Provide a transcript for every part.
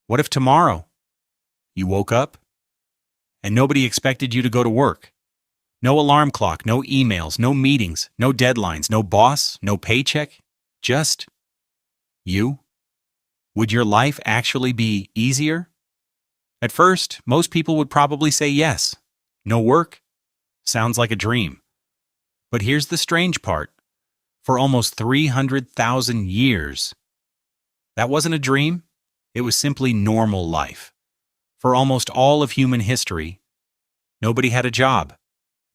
What if tomorrow you woke up and nobody expected you to go to work? No alarm clock, no emails, no meetings, no deadlines, no boss, no paycheck, just you? Would your life actually be easier? At first, most people would probably say yes. No work? Sounds like a dream. But here's the strange part. For almost 300,000 years, that wasn't a dream. It was simply normal life. For almost all of human history, nobody had a job.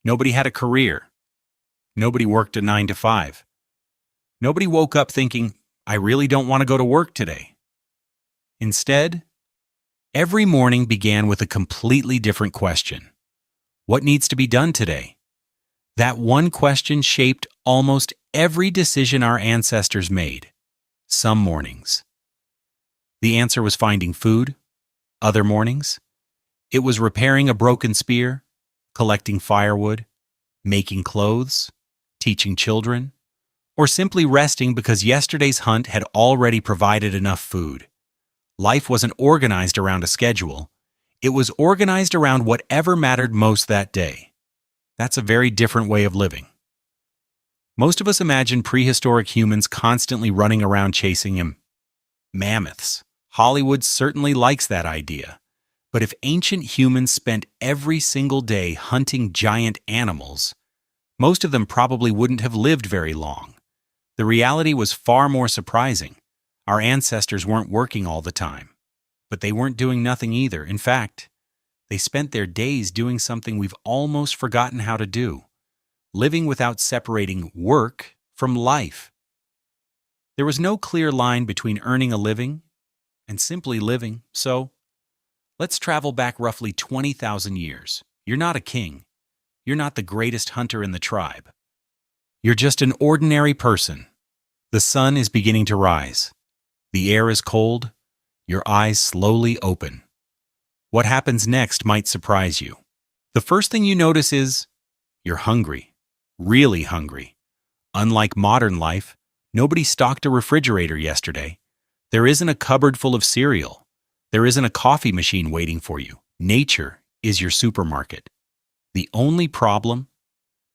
Nobody had a career. Nobody worked a 9 to 5. Nobody woke up thinking, I really don't want to go to work today. Instead, every morning began with a completely different question. What needs to be done today? That one question shaped almost every decision our ancestors made. Some mornings, the answer was finding food. Other mornings, it was repairing a broken spear, collecting firewood, making clothes, teaching children, or simply resting because yesterday's hunt had already provided enough food. Life wasn't organized around a schedule. It was organized around whatever mattered most that day. That's a very different way of living. Most of us imagine prehistoric humans constantly running around chasing mammoths. Hollywood certainly likes that idea. But if ancient humans spent every single day hunting giant animals, most of them probably wouldn't have lived very long. The reality was far more surprising. Our ancestors weren't working all the time. But they weren't doing nothing either. In fact, they spent their days doing something we've almost forgotten how to do, living without separating work from life. There was no clear line between earning a living and simply living, so let's travel back roughly 20,000 years. You're not a king. You're not the greatest hunter in the tribe. You're just an ordinary person. The sun is beginning to rise. The air is cold. Your eyes slowly open. What happens next might surprise you. The first thing you notice is you're hungry, really hungry. Unlike modern life, nobody stocked a refrigerator yesterday. There isn't a cupboard full of cereal. There isn't a coffee machine waiting for you. Nature is your supermarket. The only problem?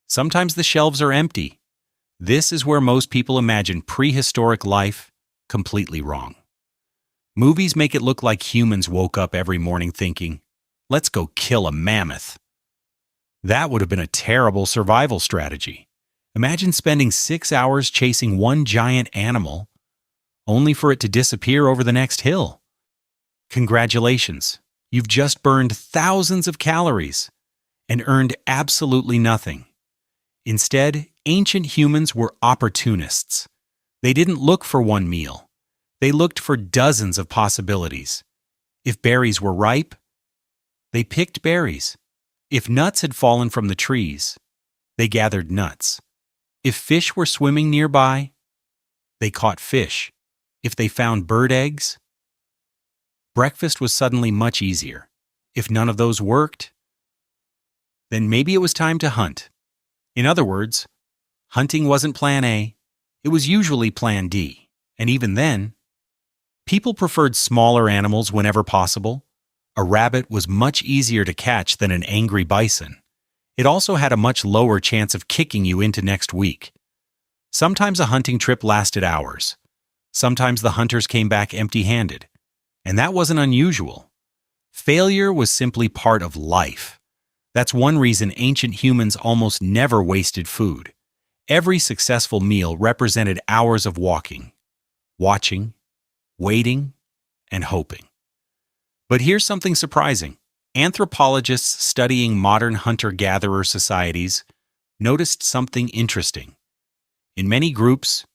Sometimes the shelves are empty. This is where most people imagine prehistoric life completely wrong. Movies make it look like humans woke up every morning thinking, let's go kill a mammoth. That would have been a terrible survival strategy. Imagine spending 6 hours chasing one giant animal, only for it to disappear over the next hill. Congratulations, you've just burned thousands of calories and earned absolutely nothing. Instead, ancient humans were opportunists. They didn't look for one meal. They looked for dozens of possibilities. If berries were ripe, they picked berries. If nuts had fallen from the trees, they gathered nuts. If fish were swimming nearby, they caught fish. If they found bird eggs, breakfast was suddenly much easier. If none of those worked, then maybe it was time to hunt. In other words, hunting wasn't plan A, it was usually plan D. And even then, people preferred smaller animals whenever possible. A rabbit was much easier to catch than an angry bison. It also had a much lower chance of kicking you into next week. Sometimes a hunting trip lasted hours. Sometimes the hunters came back empty-handed. And that wasn't unusual. Failure was simply part of life. That's one reason ancient humans almost never wasted food. Every successful meal represented hours of walking, watching, waiting, and hoping. But here's something surprising. Anthropologists studying modern hunter-gatherer societies noticed something interesting. In many groups,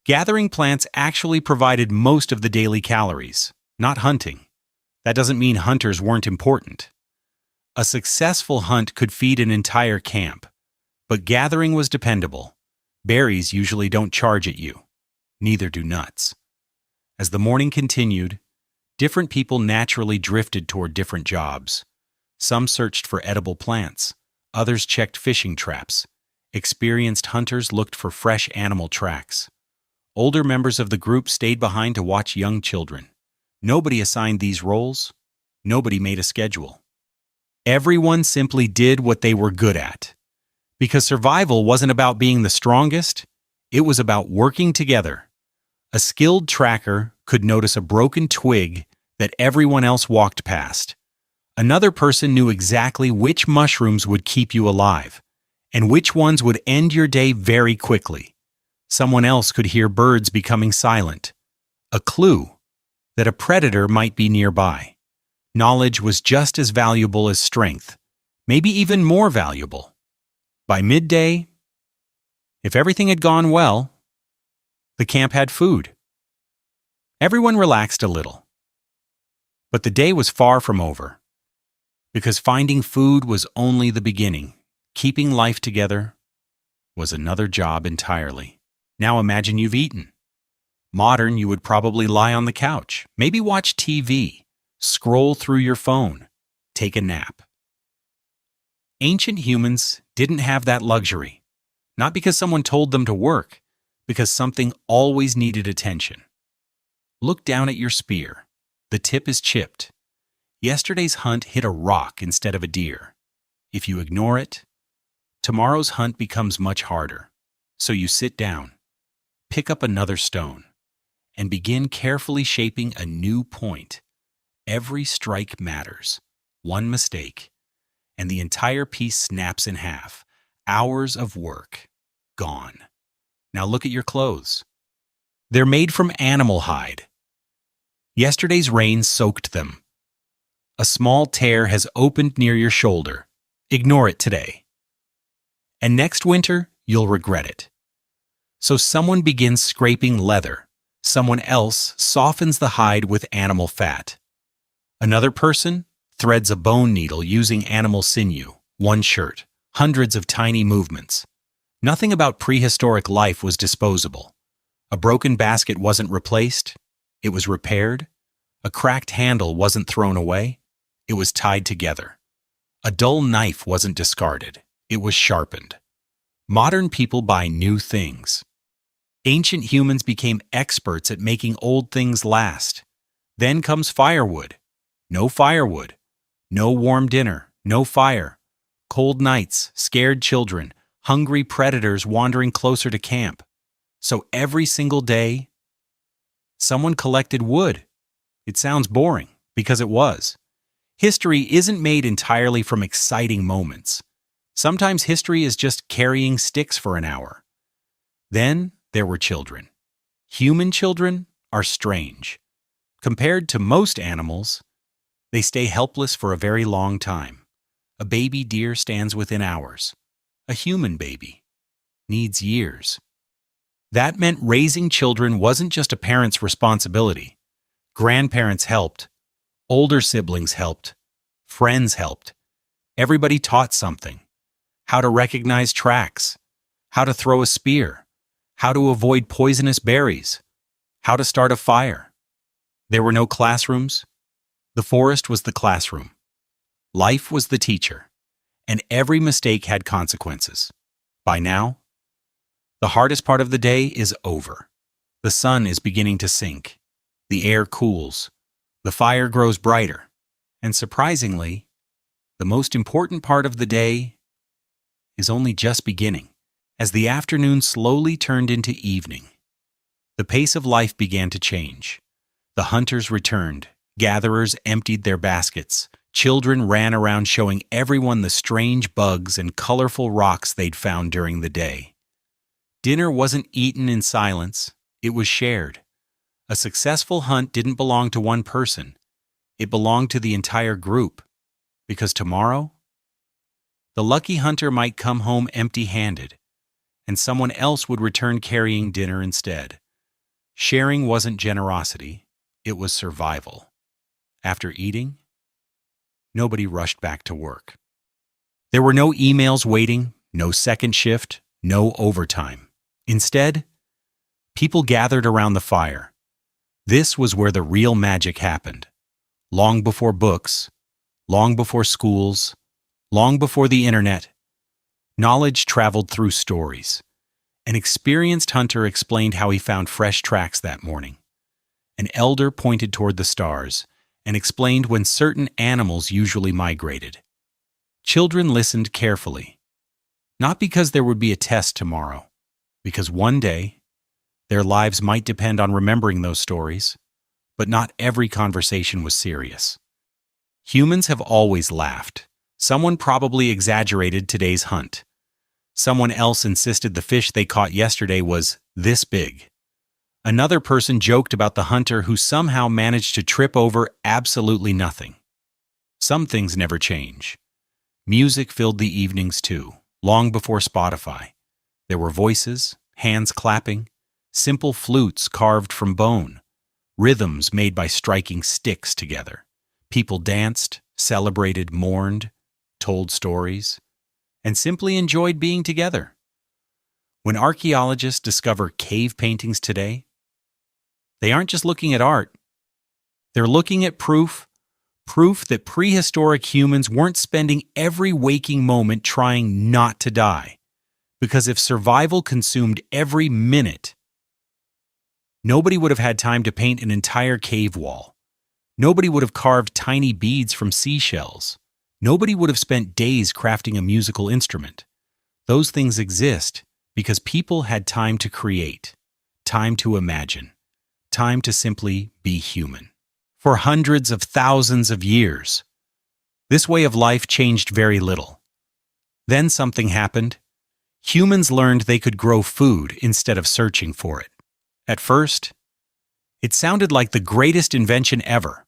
gathering plants actually provided most of the daily calories, not hunting. That doesn't mean hunters weren't important. A successful hunt could feed an entire camp, but gathering was dependable. Berries usually don't charge at you. Neither do nuts. As the morning continued, different people naturally drifted toward different jobs. Some searched for edible plants. Others checked fishing traps. Experienced hunters looked for fresh animal tracks. Older members of the group stayed behind to watch young children. Nobody assigned these roles. Nobody made a schedule. Everyone simply did what they were good at. Because survival wasn't about being the strongest, it was about working together. A skilled tracker could notice a broken twig that everyone else walked past. Another person knew exactly which mushrooms would keep you alive, and which ones would end your day very quickly. Someone else could hear birds becoming silent. A clue that a predator might be nearby. Knowledge was just as valuable as strength, maybe even more valuable. By midday, if everything had gone well, the camp had food. Everyone relaxed a little. But the day was far from over, because finding food was only the beginning. Keeping life together was another job entirely. Now imagine you've eaten. Modern, you would probably lie on the couch, maybe watch TV, scroll through your phone, take a nap. Ancient humans didn't have that luxury, not because someone told them to work, because something always needed attention. Look down at your spear. The tip is chipped. Yesterday's hunt hit a rock instead of a deer. If you ignore it, tomorrow's hunt becomes much harder. So you sit down, pick up another stone, and begin carefully shaping a new point. Every strike matters. One mistake, and the entire piece snaps in half. Hours of work, gone. Now look at your clothes. They're made from animal hide. Yesterday's rain soaked them. A small tear has opened near your shoulder. Ignore it today. And next winter, you'll regret it. So someone begins scraping leather. Someone else softens the hide with animal fat. Another person threads a bone needle using animal sinew. One shirt, hundreds of tiny movements. Nothing about prehistoric life was disposable. A broken basket wasn't replaced, it was repaired. A cracked handle wasn't thrown away, it was tied together. A dull knife wasn't discarded, it was sharpened. Modern people buy new things. Ancient humans became experts at making old things last. Then comes firewood. No firewood. No warm dinner. No fire. Cold nights, scared children, hungry predators wandering closer to camp. So every single day, someone collected wood. It sounds boring, because it was. History isn't made entirely from exciting moments. Sometimes history is just carrying sticks for an hour. Then there were children. Human children are strange. Compared to most animals, they stay helpless for a very long time. A baby deer stands within hours. A human baby needs years. That meant raising children wasn't just a parent's responsibility. Grandparents helped. Older siblings helped. Friends helped. Everybody taught something. How to recognize tracks. How to throw a spear. How to avoid poisonous berries. How to start a fire. There were no classrooms. The forest was the classroom. Life was the teacher. And every mistake had consequences. By now, the hardest part of the day is over. The sun is beginning to sink. The air cools. The fire grows brighter. And surprisingly, the most important part of the day is only just beginning. As the afternoon slowly turned into evening, the pace of life began to change. The hunters returned. Gatherers emptied their baskets. Children ran around showing everyone the strange bugs and colorful rocks they'd found during the day. Dinner wasn't eaten in silence, it was shared. A successful hunt didn't belong to one person, it belonged to the entire group. Because tomorrow, the lucky hunter might come home empty-handed, and someone else would return carrying dinner instead. Sharing wasn't generosity, it was survival. After eating, nobody rushed back to work. There were no emails waiting, no second shift, no overtime. Instead, people gathered around the fire. This was where the real magic happened. Long before books, long before schools, long before the internet, knowledge traveled through stories. An experienced hunter explained how he found fresh tracks that morning. An elder pointed toward the stars and explained when certain animals usually migrated. Children listened carefully, not because there would be a test tomorrow, because one day their lives might depend on remembering those stories, but not every conversation was serious. Humans have always laughed. Someone probably exaggerated today's hunt. Someone else insisted the fish they caught yesterday was this big. Another person joked about the hunter who somehow managed to trip over absolutely nothing. Some things never change. Music filled the evenings too, long before Spotify. There were voices, hands clapping, simple flutes carved from bone, rhythms made by striking sticks together. People danced, celebrated, mourned, told stories, and simply enjoyed being together. When archaeologists discover cave paintings today, they aren't just looking at art. They're looking at proof that prehistoric humans weren't spending every waking moment trying not to die. Because if survival consumed every minute, nobody would have had time to paint an entire cave wall. Nobody would have carved tiny beads from seashells. Nobody would have spent days crafting a musical instrument. Those things exist because people had time to create, time to imagine, time to simply be human. For hundreds of thousands of years, this way of life changed very little. Then something happened. Humans learned they could grow food instead of searching for it. At first, it sounded like the greatest invention ever.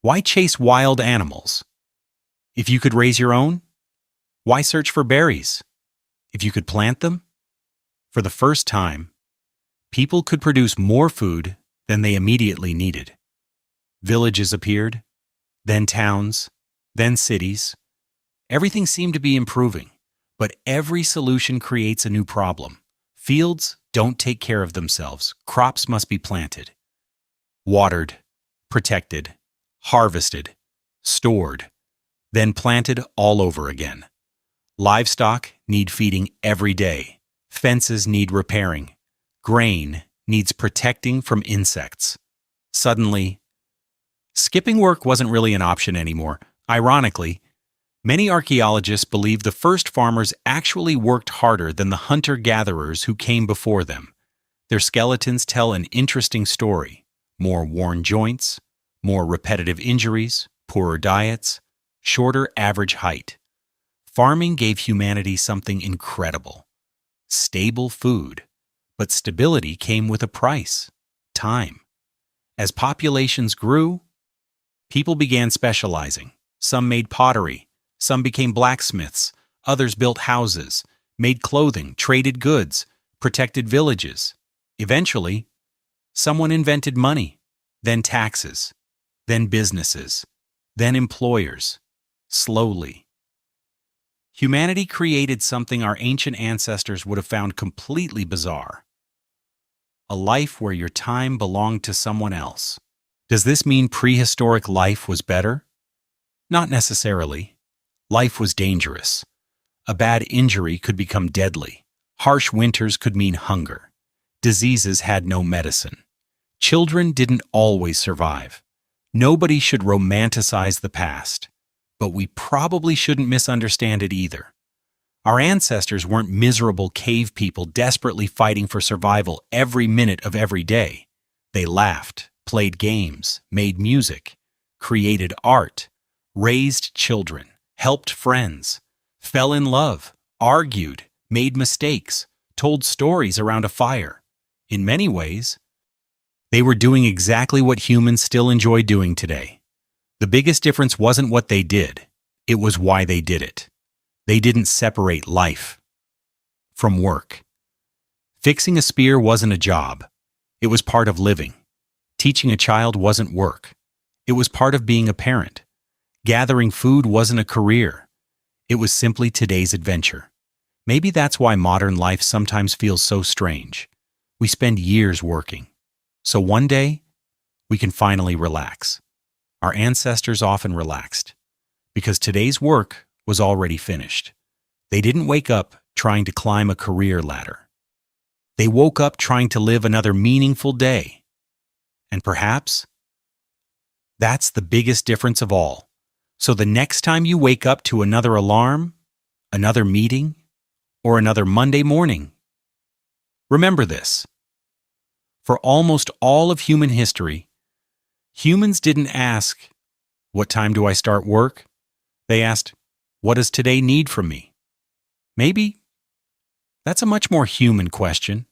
Why chase wild animals? If you could raise your own, why search for berries? If you could plant them? For the first time, people could produce more food than they immediately needed. Villages appeared, then towns, then cities. Everything seemed to be improving, but every solution creates a new problem. Fields don't take care of themselves. Crops must be planted, watered, protected, harvested, stored, then planted all over again. Livestock need feeding every day. Fences need repairing. Grain needs protecting from insects. Suddenly, skipping work wasn't really an option anymore. Ironically, many archaeologists believe the first farmers actually worked harder than the hunter-gatherers who came before them. Their skeletons tell an interesting story. More worn joints, more repetitive injuries, poorer diets, shorter average height. Farming gave humanity something incredible. Stable food. But stability came with a price. Time. As populations grew, people began specializing. Some made pottery. Some became blacksmiths. Others built houses, made clothing, traded goods, protected villages. Eventually, someone invented money, then taxes, then businesses, then employers. Slowly, humanity created something our ancient ancestors would have found completely bizarre. A life where your time belonged to someone else. Does this mean prehistoric life was better? Not necessarily. Life was dangerous. A bad injury could become deadly. Harsh winters could mean hunger. Diseases had no medicine. Children didn't always survive. Nobody should romanticize the past. But we probably shouldn't misunderstand it either. Our ancestors weren't miserable cave people desperately fighting for survival every minute of every day. They laughed, played games, made music, created art, raised children, helped friends, fell in love, argued, made mistakes, told stories around a fire. In many ways, they were doing exactly what humans still enjoy doing today. The biggest difference wasn't what they did, it was why they did it. They didn't separate life from work. Fixing a spear wasn't a job, it was part of living. Teaching a child wasn't work, it was part of being a parent. Gathering food wasn't a career, it was simply today's adventure. Maybe that's why modern life sometimes feels so strange. We spend years working, so one day we can finally relax. Our ancestors often relaxed, because today's work was already finished. They didn't wake up trying to climb a career ladder. They woke up trying to live another meaningful day. And perhaps that's the biggest difference of all. So the next time you wake up to another alarm, another meeting, or another Monday morning, remember this. For almost all of human history, humans didn't ask, "What time do I start work?" They asked, "What does today need from me?" Maybe that's a much more human question.